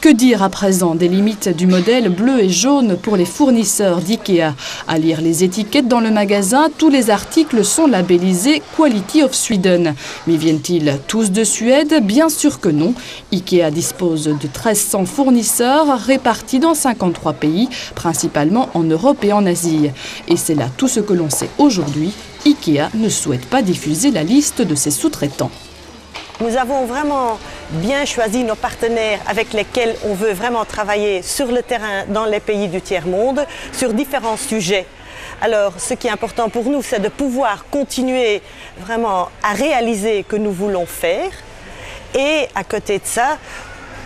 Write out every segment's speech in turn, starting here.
Que dire à présent des limites du modèle bleu et jaune pour les fournisseurs d'IKEA? À lire les étiquettes dans le magasin, tous les articles sont labellisés Quality of Sweden. Mais viennent-ils tous de Suède? Bien sûr que non. IKEA dispose de 1300 fournisseurs répartis dans 53 pays, principalement en Europe et en Asie. Et c'est là tout ce que l'on sait aujourd'hui. IKEA ne souhaite pas diffuser la liste de ses sous-traitants. Nous avons vraiment bien choisi nos partenaires avec lesquels on veut vraiment travailler sur le terrain dans les pays du tiers-monde sur différents sujets. Alors, ce qui est important pour nous, c'est de pouvoir continuer vraiment à réaliser ce que nous voulons faire. Et à côté de ça,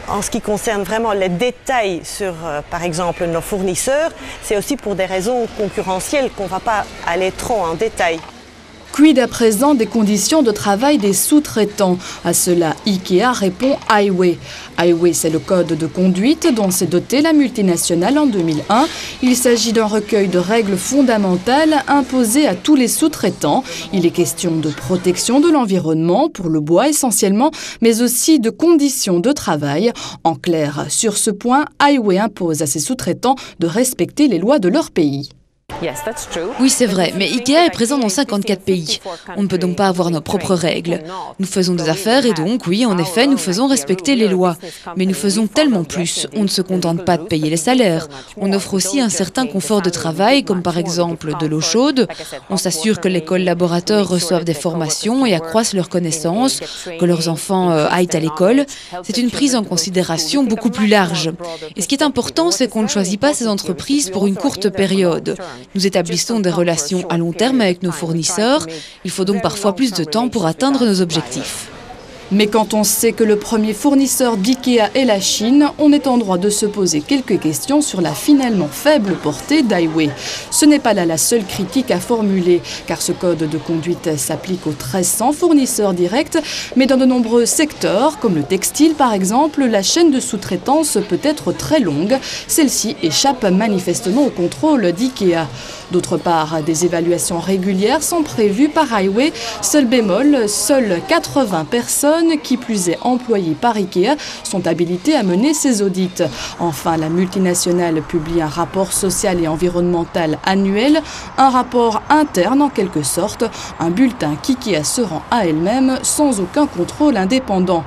en ce qui concerne vraiment les détails sur, par exemple, nos fournisseurs, c'est aussi pour des raisons concurrentielles qu'on ne va pas aller trop en détail. Quid à présent des conditions de travail des sous-traitants? À cela, IKEA répond Highway. Highway, c'est le code de conduite dont s'est dotée la multinationale en 2001. Il s'agit d'un recueil de règles fondamentales imposées à tous les sous-traitants. Il est question de protection de l'environnement, pour le bois essentiellement, mais aussi de conditions de travail. En clair, sur ce point, Highway impose à ses sous-traitants de respecter les lois de leur pays. Oui, c'est vrai, mais IKEA est présent dans 54 pays. On ne peut donc pas avoir nos propres règles. Nous faisons des affaires et donc, oui, en effet, nous faisons respecter les lois. Mais nous faisons tellement plus. On ne se contente pas de payer les salaires. On offre aussi un certain confort de travail, comme par exemple de l'eau chaude. On s'assure que les collaborateurs reçoivent des formations et accroissent leurs connaissances, que leurs enfants aillent à l'école. C'est une prise en considération beaucoup plus large. Et ce qui est important, c'est qu'on ne choisit pas ces entreprises pour une courte période. Nous établissons des relations à long terme avec nos fournisseurs. Il faut donc parfois plus de temps pour atteindre nos objectifs. Mais quand on sait que le premier fournisseur d'IKEA est la Chine, on est en droit de se poser quelques questions sur la finalement faible portée d'Highway. Ce n'est pas là la seule critique à formuler, car ce code de conduite s'applique aux 1300 fournisseurs directs, mais dans de nombreux secteurs, comme le textile par exemple, la chaîne de sous-traitance peut être très longue. Celle-ci échappe manifestement au contrôle d'IKEA. D'autre part, des évaluations régulières sont prévues par Highway. Seul bémol, seules 80 personnes, qui plus est employées par IKEA, sont habilitées à mener ces audits. Enfin, la multinationale publie un rapport social et environnemental annuel, un rapport interne en quelque sorte, un bulletin qu'IKEA se rend à elle-même sans aucun contrôle indépendant.